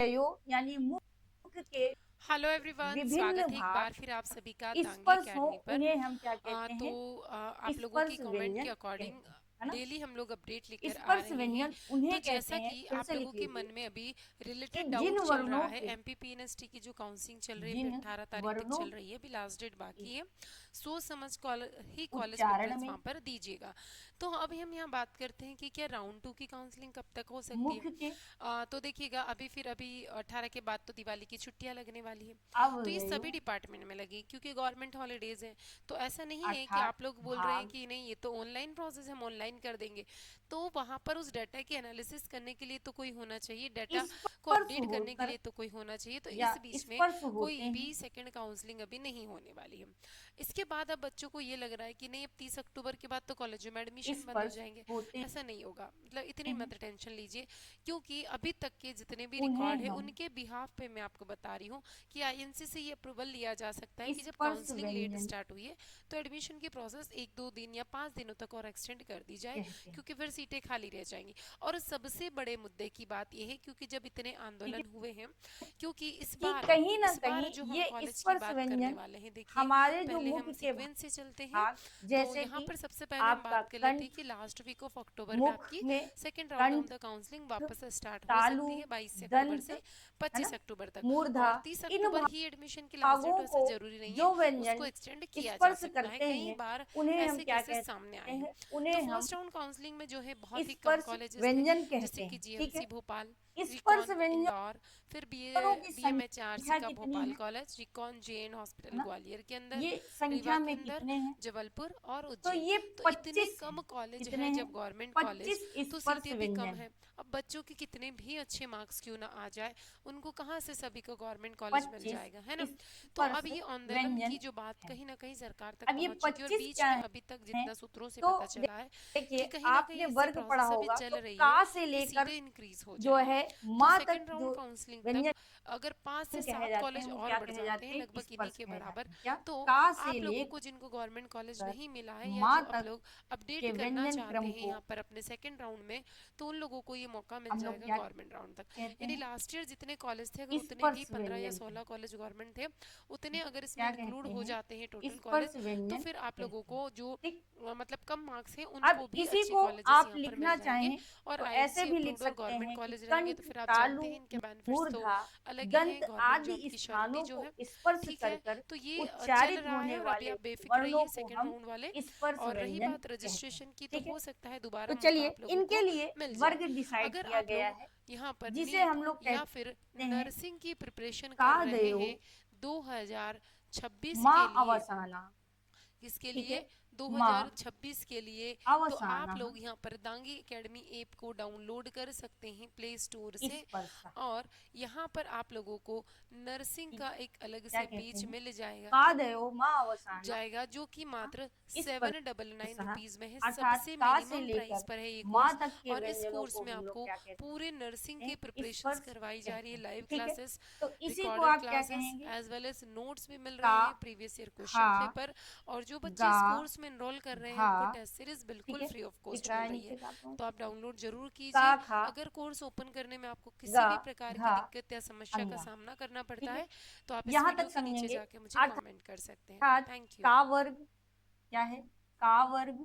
यानी मुख के हेलो एवरीवन, विभिन्न स्वागत है एक बार भाग फिर आप सभी का तांगे स्पर्श हो, एकेडमी पर। उन्हें हम क्या कहते तो हैं? आप लोगों की स्पर्श कमेंट के व्यंजन कहते अकॉर्डिंग हैं, है ना? डेली हम लोग अपडेट लेकर आ स्पर्श रहे हैं। व्यंजन तो उन्हें कहते जैसा हैं, कि फिर आप से लोगों लिख के लीजिए, मन में अभी कि रिलेटेड जिन डाउट चल वर्णों रहा है, के एमपीपीएनएसटी की जो काउंसलिंग चल रही है जिन 18 तारीख तक वर्णों चल रही है, अभी लास्ट डेट बाकी के है। सोच समझ ही कॉलेज उच्चारण प्रेफरेंस में वहाँ पर दीजिएगा। तो अभी हम यहाँ बात करते हैं कि क्या राउंड 2 की काउंसलिंग कब तक हो सकती है। मुख के तो देखिएगा, अभी 18 के बाद तो दिवाली की छुट्टियां लगने वाली है। तो ये अवयव सभी डिपार्टमेंट में लगी क्योंकि गवर्नमेंट हॉलीडेज है। तो ऐसा नहीं है कि अर्थात आप लोग बोल रहे हैं भाग कि नहीं ये तो ऑनलाइन प्रोसेस हम ऑनलाइन कर देंगे। तो वहां पर उस डाटा की एनालिसिस करने के लिए तो कोई होना चाहिए, डाटा को स्पर्श अपडेट करने के होकर लिए तो कोई होना चाहिए। तो या इस बीच में स्पर्श होते कोई हैं। भी सेकंड काउंसलिंग अभी नहीं होने वाली है। इसके बाद अब बच्चों को ये लग रहा है कि नहीं अब 30 अक्टूबर के बाद तो कॉलेजों में एडमिशन बंद हो स्पर्श जाएंगे। होते ऐसा नहीं होगा, मतलब इतनी हैं, मत टेंशन लीजिए। क्योंकि अभी तक के जितने भी उन्हें रिकॉर्ड है हम उनके बिहाफ पे मैं आपको बता रही हूँ कि आईएनसी से ये अप्रूवल लिया जा सकता है कि जब स्पर्श काउंसलिंग लेट व्यंजन स्टार्ट हुई है तो एडमिशन की प्रोसेस 1-2 दिन या 5 दिनों तक और एक्सटेंड कर दी जाए, कहते हैं। क्योंकि फिर सीटें खाली रह जाएंगी। और सबसे बड़े मुद्दे की बात यह है क्योंकि जब इतने आंदोलन हुए हैं, क्योंकि इस कि बार कहीं ना इस बार कहीं जो हम ये कॉलेज की स्पर्श बात करने व्यंजन वाले हैं, देखिए हमारे जो पहले मुख हम के सीक्वेंस से चलते हैं। भाग, तो जैसे यहाँ कि पर सबसे पहले हम आपका बात कर लेते हैं कंठ, कि लास्ट वीक ऑफ अक्टूबर में मुख आपकी में सेकेंड राउंड ऑफ कंठ, द काउंसलिंग वापस स्टार्ट हो तालु, सकती है 22 अक्टूबर दंत, से है 25 अक्टूबर ना, तक। मूर्धा, और तीस इन अक्टूबर ही एडमिशन की लास्ट डेट भागों वैसे को जरूरी नहीं है, जो उसको व्यंजन एक्सटेंड किया जा स्पर्श सकता है। करते कई हैं, बार उन्हें हम ऐसे क्या केसेस कहते सामने आए हैं। हैं? तो उन्हें हम फर्स्ट राउंड काउंसलिंग में जो है बहुत ही कम स्पर्श कॉलेजेस थे, व्यंजन कहते जैसे कि हैं। ठीक जीएमसी है, भोपाल, स्पर्श रिकॉन व्यंजनों इंदौर, फिर बी की बीएमएचआरसी संख्या का कितनी भोपाल है? कॉलेज, रिकॉन जेएन है हॉस्पिटल ना? ग्वालियर के अंदर, ये रीवा संख्या के में अंदर, कितने हैं? जबलपुर और तो उज्जैन। ये तो इतने 25 कम हैं। कॉलेज कितने हैं हैं? जब गवर्नमेंट कॉलेज, 25 तो स्पर्श सीटें भी कम व्यंजन। हैं। अब बच्चों के कितने भी अच्छे मार्क्स क्यों ना आ जाए, उनको कहाँ से सभी को गवर्नमेंट कॉलेज मिल 25 जाएगा, है ना। तो स्पर्श अब ये आंदोलन की व्यंजन जो बात है। कहीं ना कहीं सरकार तक अब ये पहुंच चुकी है और 25 बीच क्या में अभी तक है? जितना सूत्रों से तो पता चला है कि देखिए, कहीं ना कहीं आपने ऐसी वर्ग पढ़ा प्रोसेस अभी होगा, चल तो रही है का से कि लेकर सीटें इंक्रीज हो जो जाएंगी। है तो माँ तक सेकेंड राउंड जो काउंसलिंग तक व्यंजन अगर 5 से कहे 7 जाते हैं, कॉलेज वो और क्या बढ़ कहे जाते हैं, जाते हैं? लगभग इन्हीं स्पर्श के कहे बराबर। जाते हैं। क्या? तो का से आप लोगों लेकर को जिनको गवर्नमेंट कॉलेज नहीं मिला है या माँ जो आप तक लोग अपडेट के करना व्यंजन चाहते क्रम हैं को यहाँ पर अपने सेकेंड राउंड में, तो उन लोगों को ये मौका मिल हम लोग जाएगा क्या गवर्नमेंट राउंड तक। कहते यानी हैं? लास्ट ईयर जितने कॉलेज थे, अगर उतने भी स्पर्श 15 या व्यंजन 16 कहते कॉलेज गवर्नमेंट थे, उतने अगर इसमें क्या इंक्लूड कहते हो हैं? जाते हैं टोटल कॉलेज, स्पर्श तो व्यंजन फिर आप लोगों कहते हैं। को जो ठीक। मतलब कम मार्क्स हैं अब उनको भी इसी अच्छे को कॉलेजेस आप यहाँ पर मिल लिखना जाएंगे। चाहें और तो ऐसे आईएनसी भी लिख अप्रूव्ड और सकते गवर्नमेंट हैं कि कॉलेज रहेंगे तो कंठ, फिर आप जानते तालु, हैं इनके बेनिफिट्स तो मूर्धा, अलग ही दंत हैं। गवर्नमेंट जॉब आदि की श्योरिटी स्थानों जो को है, स्पर्श ठीक कर है। कर तो ये चल उच्चारित रहा होने है और अभी वाले आप बेफिक्र वर्णों रहिए को सेकेंड हम राउंड वाले। स्पर्श और रही व्यंजन बात कहते हैं। रजिस्ट्रेशन की, तो ठीक है, हो सकता है तो दोबारा मौका चलिए आप लोगों इनके को लिए मिल जाए। वर्ग डिसाइड अगर किया आप गया लोग है, यहाँ पर जिसे नीट हम लोग या फिर कहते हैं नर्सिंग की प्रिपरेशन कर रहे कादयो हैं 2026 माँ के लिए, अवसाना। किसके ठीक है, लिए, माँ 2026 के लिए, तो अवसाना आप लोग यहाँ पर दांगी एकेडमी ऐप को डाउनलोड कर सकते हैं प्ले स्टोर से। स्पर्शा। और यहाँ पर आप लोगों को नर्सिंग ठीक का है, एक अलग क्या से कहते पेज हैं? मिल जाएगा, कादयो माँ अवसाना। जाएगा जो कि हाँ, मात्र स्पर्श 799 रुपीज में है। अर्थात सबसे का से मिनिमम प्राइस लेकर पर है ये माँ कोर्स। तक के और इस व्यंजनों कोर्स को में हम लोग आपको क्या कहते पूरे नर्सिंग के हैं? प्रिपरेशंस स्पर्श करवाई जा रही कहते है, हैं। लाइव ठीक है, क्लासेस, तो इसी को रिकॉर्डेड आप क्या क्लासेस, कहेंगे? एज वेल एज नोट्स भी मिल का, रहे हैं, प्रीवियस ईयर खा, क्वेश्चन पेपर। और जो बच्चे गा, इस कोर्स में एनरोल कर रहे हैं घा। उनको टेस्ट सीरीज ठीक बिल्कुल है, फ्री ऑफ दिख कॉस्ट रहा मिल है रही है। नीचे का आपको? तो आप डाउनलोड जरूर का, कीजिए। खा, अगर कोर्स ओपन करने में आपको किसी गा, भी प्रकार की घा, दिक्कत या समस्या का अंगा। सामना करना पड़ता ठीक है, है, तो आप इस यहाँ वीडियो तक के नीचे समझेंगे। जाके मुझे कमेंट कर सकते हैं। अर्थात थैंक यू। का वर्ग क्या है? का वर्ग